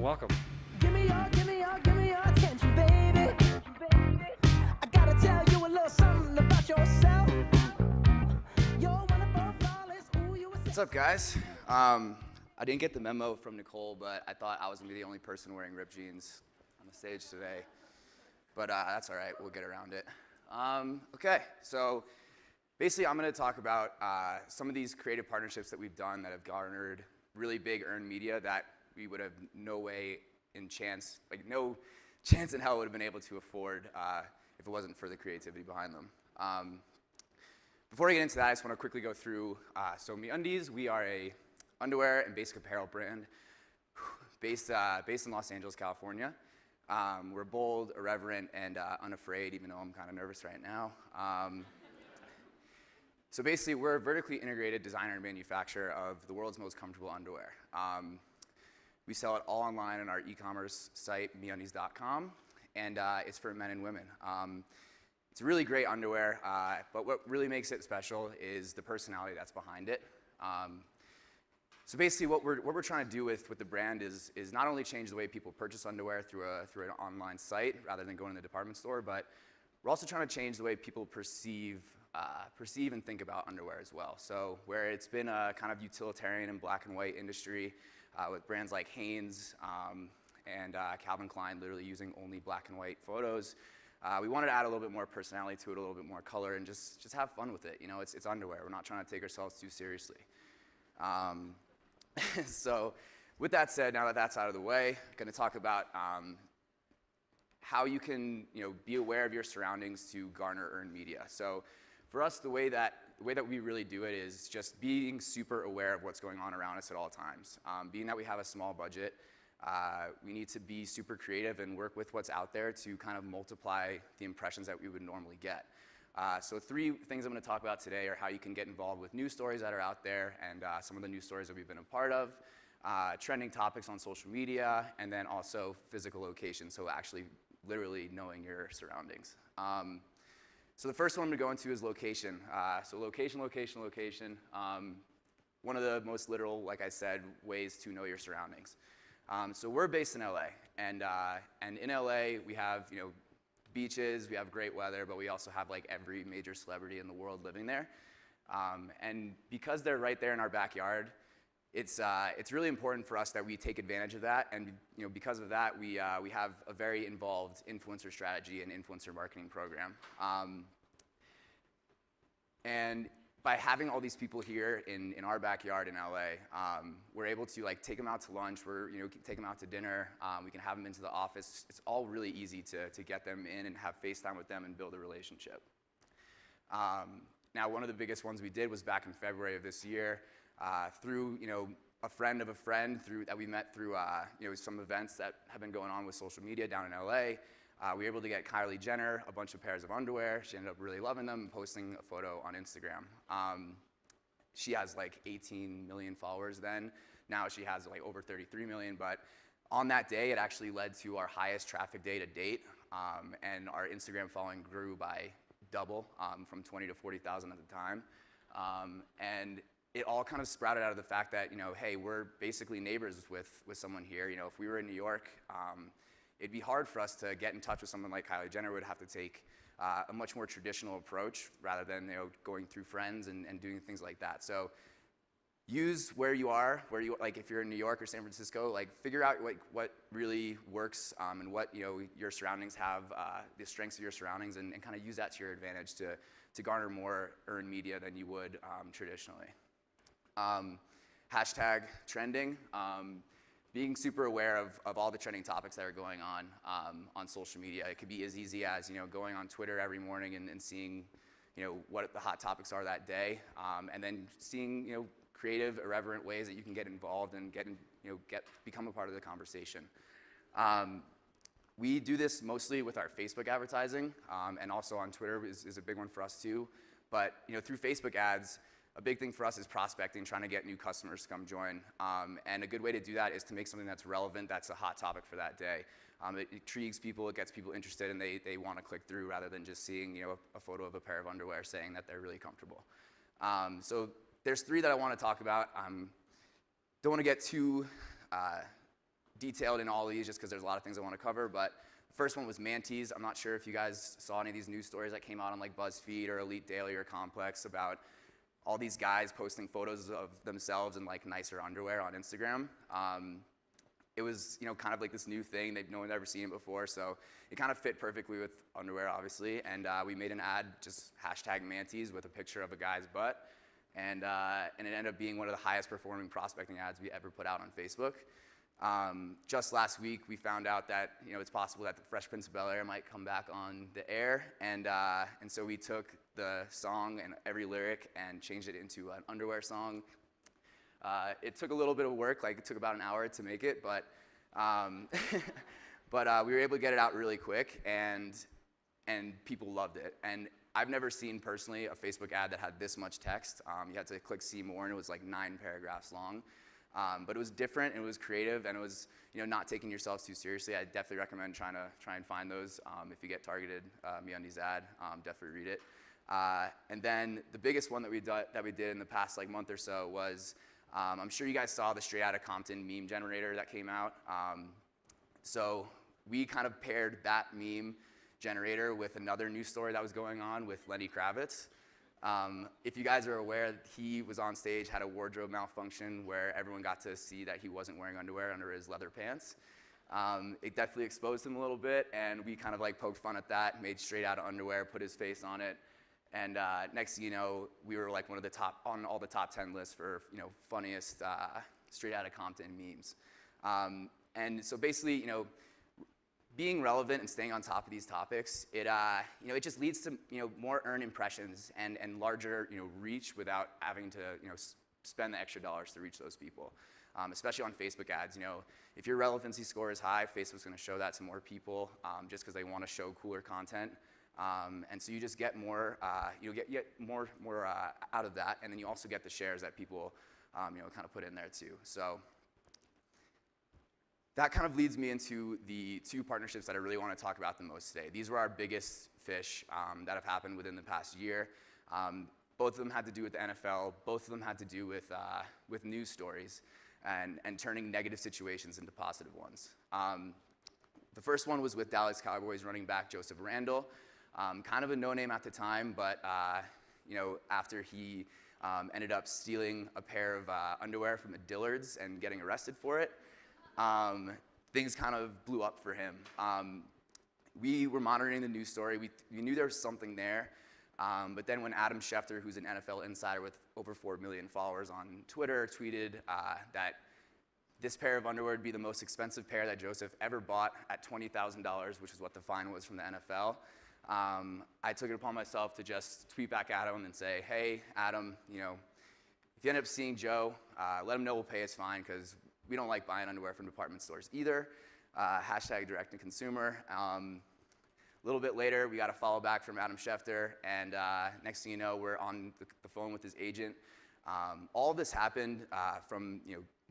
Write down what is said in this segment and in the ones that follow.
welcome. Give me your attention, baby. I gotta tell you a little something about yourself. You're wonderful, flawless, who you What's up, guys? I didn't get the memo from Nicole, but I thought I was gonna be the only person wearing ripped jeans on the stage today. But that's all right, we'll get around it. Okay, so basically I'm gonna talk about some of these creative partnerships that we've done that have garnered really big earned media that we would have no chance in hell would have been able to afford if it wasn't for the creativity behind them. Before I get into that, I just want to quickly go through, so Meundies, we are a underwear and basic apparel brand based in Los Angeles, California. We're bold, irreverent, and unafraid, even though I'm kind of nervous right now. So basically, we're a vertically integrated designer and manufacturer of the world's most comfortable underwear. We sell it all online on our e-commerce site, Meundies.com, and it's for men and women. It's really great underwear, but what really makes it special is the personality that's behind it. So basically, what we're trying to do with the brand is not only change the way people purchase underwear through an online site rather than going to the department store, but we're also trying to change the way people perceive and think about underwear as well. So where it's been a kind of utilitarian and black and white industry with brands like Hanes and Calvin Klein literally using only black and white photos, we wanted to add a little bit more personality to it, a little bit more color, and just have fun with it. You know, it's underwear. We're not trying to take ourselves too seriously. So with that said, now that that's out of the way, I'm going to talk about how you can be aware of your surroundings to garner earned media. So for us, the way that we really do it is just being super aware of what's going on around us at all times. Being that we have a small budget, we need to be super creative and work with what's out there to kind of multiply the impressions that we would normally get. So 3 things I'm going to talk about today are how you can get involved with news stories that are out there and some of the news stories that we've been a part of, trending topics on social media, and then also physical location, so actually literally knowing your surroundings. So the first one I'm going to go into is location. So location. One of the most literal, like I said, ways to know your surroundings. So we're based in LA, and in LA we have beaches, we have great weather, but we also have like every major celebrity in the world living there. And because they're right there in our backyard, it's really important for us that we take advantage of that. And because of that, we have a very involved influencer strategy and influencer marketing program. And by having all these people here in our backyard in LA, we're able to take them out to lunch, take them out to dinner, we can have them into the office. It's all really easy to get them in and have FaceTime with them and build a relationship. Now, one of the biggest ones we did was back in February of this year, through a friend of a friend that we met through some events that have been going on with social media down in LA. We were able to get Kylie Jenner a bunch of pairs of underwear. She ended up really loving them and posting a photo on Instagram. She has like 18 million followers then. Now she has like over 33 million, but on that day, it actually led to our highest traffic day to date, and our Instagram following grew by double, from 20 to 40,000 at the time. And it all kind of sprouted out of the fact that, hey, we're basically neighbors with someone here. If we were in New York, it'd be hard for us to get in touch with someone like Kylie Jenner. We'd have to take a much more traditional approach rather than going through friends and doing things like that. So use where you are, if you're in New York or San Francisco, figure out what really works and what your surroundings have, the strengths of your surroundings, and kind of use that to your advantage to garner more earned media than you would traditionally. Hashtag trending. Being super aware of all the trending topics that are going on social media. It could be as easy as going on Twitter every morning and seeing what the hot topics are that day, and then seeing creative, irreverent ways that you can get involved and become a part of the conversation. We do this mostly with our Facebook advertising, and also on Twitter is a big one for us too. But through Facebook ads, a big thing for us is prospecting, trying to get new customers to come join. And a good way to do that is to make something that's relevant, that's a hot topic for that day. It intrigues people, it gets people interested, and they want to click through rather than just seeing a photo of a pair of underwear saying that they're really comfortable. So there's 3 that I want to talk about. Don't want to get too detailed in all of these just because there's a lot of things I want to cover, but the first one was Meundies. I'm not sure if you guys saw any of these news stories that came out on like BuzzFeed or Elite Daily or Complex about all these guys posting photos of themselves in like nicer underwear on Instagram. It was, kind of like this new thing that no one had ever seen it before, so it kind of fit perfectly with underwear, obviously, and we made an ad, just hashtag Meundies with a picture of a guy's butt, and it ended up being one of the highest performing prospecting ads we ever put out on Facebook. Just last week, we found out that it's possible that the Fresh Prince of Bel-Air might come back on the air, and so we took the song and every lyric and changed it into an underwear song. It took a little bit of work, like it took about an hour to make it, but we were able to get it out really quick, and people loved it. And I've never seen personally a Facebook ad that had this much text. You had to click see more, and it was like 9 paragraphs long. But it was different, and it was creative, and it was not taking yourselves too seriously. I definitely recommend try and find those. If you get targeted Meundies ad, definitely read it. And then the biggest one that we did in the past like month or so was, I'm sure you guys saw the Straight Outta Compton meme generator that came out. So we kind of paired that meme generator with another news story that was going on with Lenny Kravitz. If you guys are aware, he was on stage, had a wardrobe malfunction where everyone got to see that he wasn't wearing underwear under his leather pants. It definitely exposed him a little bit, and we kind of like poked fun at that, made Straight Outta underwear, put his face on it. And next thing you know, we were like one of the top, on all the top 10 lists for funniest Straight Outta Compton memes. And so basically, being relevant and staying on top of these topics, it just leads to more earned impressions and larger reach without having to spend the extra dollars to reach those people. Especially on Facebook ads, if your relevancy score is high, Facebook's going to show that to more people just because they want to show cooler content. And so you just get more, get more out of that, and then you also get the shares that people, kind of put in there too. So that kind of leads me into the 2 partnerships that I really want to talk about the most today. These were our biggest fish that have happened within the past year. Both of them had to do with the NFL. Both of them had to do with news stories and turning negative situations into positive ones. The first one was with Dallas Cowboys running back Joseph Randle. Kind of a no-name at the time, but after he ended up stealing a pair of underwear from the Dillards and getting arrested for it, things kind of blew up for him. We were monitoring the news story. We knew there was something there, but then when Adam Schefter, who's an NFL insider with over 4 million followers on Twitter, tweeted that this pair of underwear would be the most expensive pair that Joseph ever bought at $20,000, which is what the fine was from the NFL. I took it upon myself to just tweet back at him and say, hey, Adam, if you end up seeing Joe, let him know we'll pay his fine because we don't like buying underwear from department stores either. Hashtag direct to consumer. A little bit later, we got a follow back from Adam Schefter, and next thing you know, we're on the phone with his agent. All of this happened from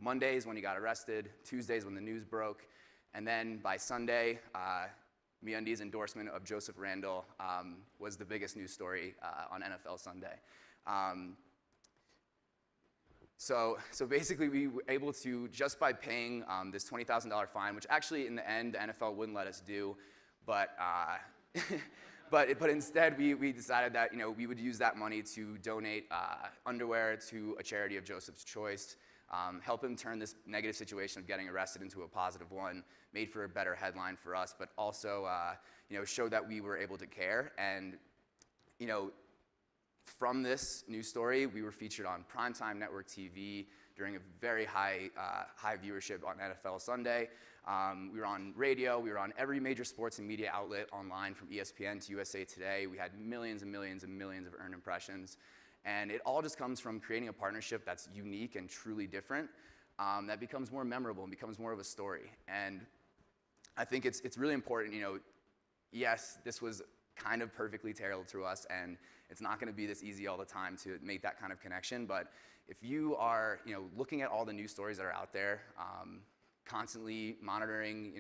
Mondays when he got arrested, Tuesdays when the news broke, and then by Sunday, Meundies' endorsement of Joseph Randle was the biggest news story on NFL Sunday. So basically, we were able to, just by paying this $20,000 fine, which actually in the end the NFL wouldn't let us do, but instead we decided that we would use that money to donate underwear to a charity of Joseph's choice, help him turn this negative situation of getting arrested into a positive one, made for a better headline for us, but also showed that we were able to care. And from this news story, we were featured on primetime network TV during a very high viewership on NFL Sunday. We were on radio. We were on every major sports and media outlet online, from ESPN to USA Today. We had millions and millions and millions of earned impressions. And it all just comes from creating a partnership that's unique and truly different, that becomes more memorable and becomes more of a story. And I think it's really important, yes, this was kind of perfectly tailored to us, and it's not going to be this easy all the time to make that kind of connection. But if you are, looking at all the news stories that are out there, constantly monitoring,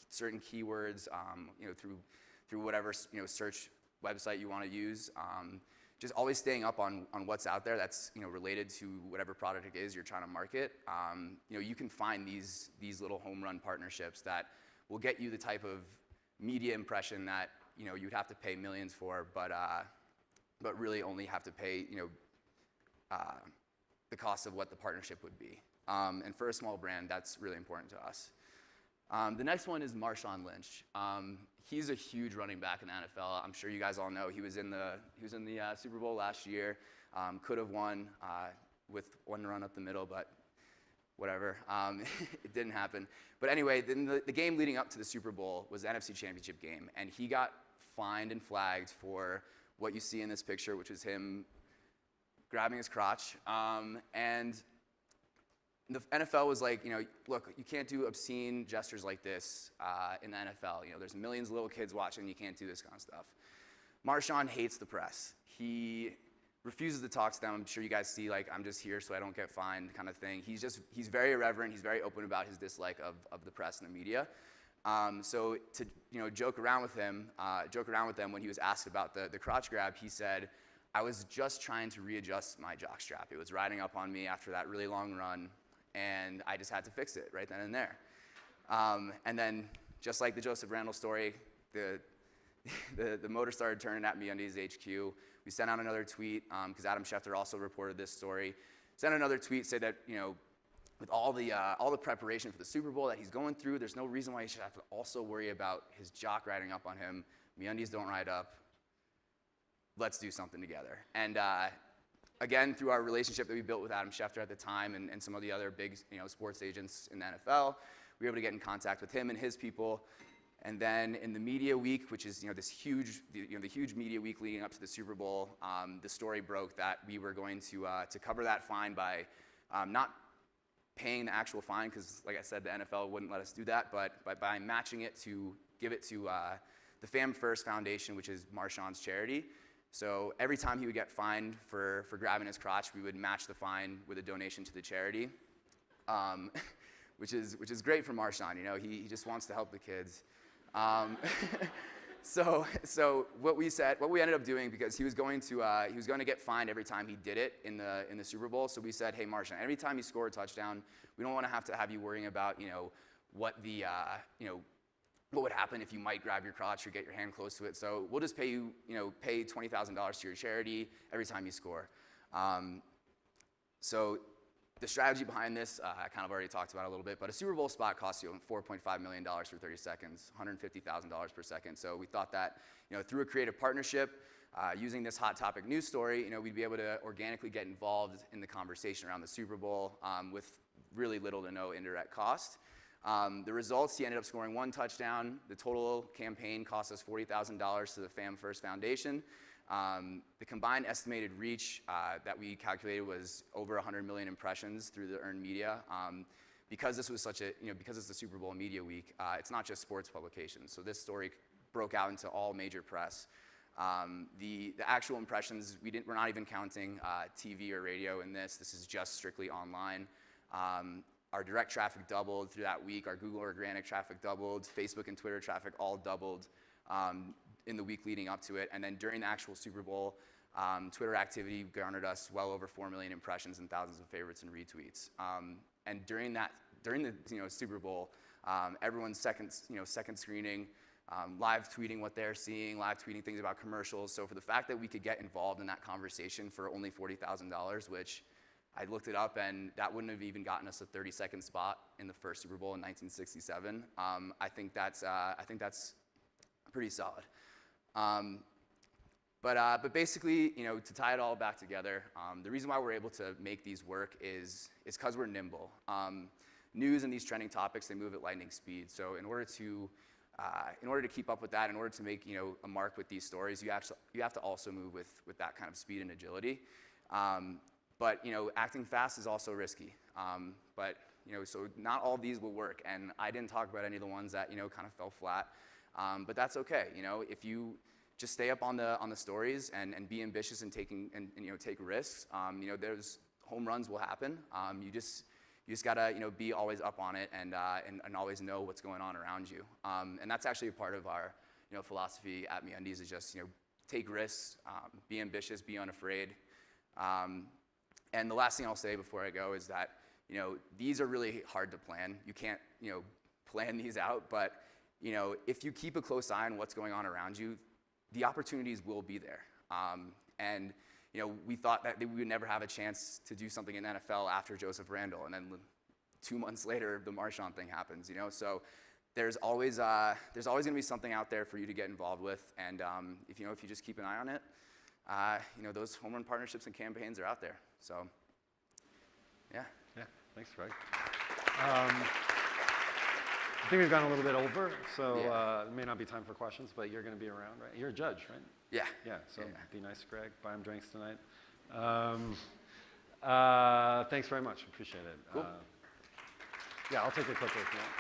certain keywords, through whatever search website you want to use, just always staying up on what's out there that's related to whatever product it is you're trying to market. You can find these little home run partnerships that will get you the type of media impression that you'd have to pay millions for, but really only have to pay the cost of what the partnership would be. And for a small brand, that's really important to us. The next one is Marshawn Lynch. He's a huge running back in the NFL. I'm sure you guys all know he was in the Super Bowl last year. Could have won with one run up the middle, but whatever. It didn't happen. But anyway, then the game leading up to the Super Bowl was the NFC Championship game, and he got fined and flagged for what you see in this picture, which is him grabbing his crotch. And the NFL was like, look, you can't do obscene gestures like this in the NFL. There's millions of little kids watching. You can't do this kind of stuff. Marshawn hates the press. He refuses to talk to them. I'm sure you guys see, like, I'm just here so I don't get fined kind of thing. He's very irreverent. He's very open about his dislike of the press and the media. So to joke around with them when he was asked about the crotch grab, he said, "I was just trying to readjust my jockstrap. It was riding up on me after that really long run, and I just had to fix it right then and there." And then, just like the Joseph Randle story, the motor started turning at Meundies HQ. We sent out another tweet, because Adam Schefter also reported this story. Sent another tweet, said that, with all the preparation for the Super Bowl that he's going through, there's no reason why he should have to also worry about his jock riding up on him. Meundies don't ride up. Let's do something together. And again, through our relationship that we built with Adam Schefter at the time and some of the other big sports agents in the NFL, we were able to get in contact with him and his people. And then in the media week, which is the huge media week leading up to the Super Bowl, the story broke that we were going to cover that fine by not paying the actual fine, because like I said, the NFL wouldn't let us do that, but by matching it to give it to the Fam First Foundation, which is Marshawn's charity. So every time he would get fined for grabbing his crotch, we would match the fine with a donation to the charity, which is great for Marshawn. He just wants to help the kids. So what we ended up doing, because he was going to get fined every time he did it in the Super Bowl. So we said, "Hey, Marshawn, every time you score a touchdown, we don't want to have you worrying about what would happen if you might grab your crotch or get your hand close to it. So we'll just pay you pay $20,000 to your charity every time you score." So the strategy behind this, I kind of already talked about a little bit, but a Super Bowl spot costs you $4.5 million for 30 seconds, $150,000 per second. So we thought that through a creative partnership, using this hot topic news story, we'd be able to organically get involved in the conversation around the Super Bowl with really little to no indirect cost. The results, he ended up scoring 1 touchdown. The total campaign cost us $40,000 to the Fam First Foundation. The combined estimated reach that we calculated was over 100 million impressions through the earned media. Because this was because it's the Super Bowl media week, it's not just sports publications. So this story broke out into all major press. The actual impressions, we're not even counting TV or radio in this. This is just strictly online. Our direct traffic doubled through that week. Our Google organic traffic doubled. Facebook and Twitter traffic all doubled in the week leading up to it. And then during the actual Super Bowl, Twitter activity garnered us well over 4 million impressions and thousands of favorites and retweets. And during the Super Bowl, everyone's second screening, live tweeting what they're seeing, live tweeting things about commercials. So for the fact that we could get involved in that conversation for only $40,000, which I looked it up, and that wouldn't have even gotten us a 30-second spot in the first Super Bowl in 1967. I think that's pretty solid. But basically, to tie it all back together, the reason why we're able to make these work is because we're nimble. News and these trending topics, they move at lightning speed. So in order to keep up with that, in order to make a mark with these stories, you have to also move with that kind of speed and agility. But acting fast is also risky. So not all of these will work, and I didn't talk about any of the ones that kind of fell flat. But that's okay. If you just stay up on the stories and be ambitious and take risks, there's home runs will happen. You just gotta be always up on it and always know what's going on around you. And that's actually a part of our philosophy at Meundies, is just take risks, be ambitious, be unafraid. And the last thing I'll say before I go is that, these are really hard to plan. You can't, plan these out, but, if you keep a close eye on what's going on around you, the opportunities will be there. And, we thought that we would never have a chance to do something in the NFL after Joseph Randle, and then 2 months later, the Marshawn thing happens, So there's always going to be something out there for you to get involved with, and if you just keep an eye on it, those home run partnerships and campaigns are out there. So, yeah. Yeah, thanks, Greg. I think we've gone a little bit over, so it may not be time for questions, but you're going to be around, right? You're a judge, right? Yeah. Yeah, so be nice to Greg. Buy him drinks tonight. Thanks very much. Appreciate it. Cool. Yeah, I'll take a clip if you want.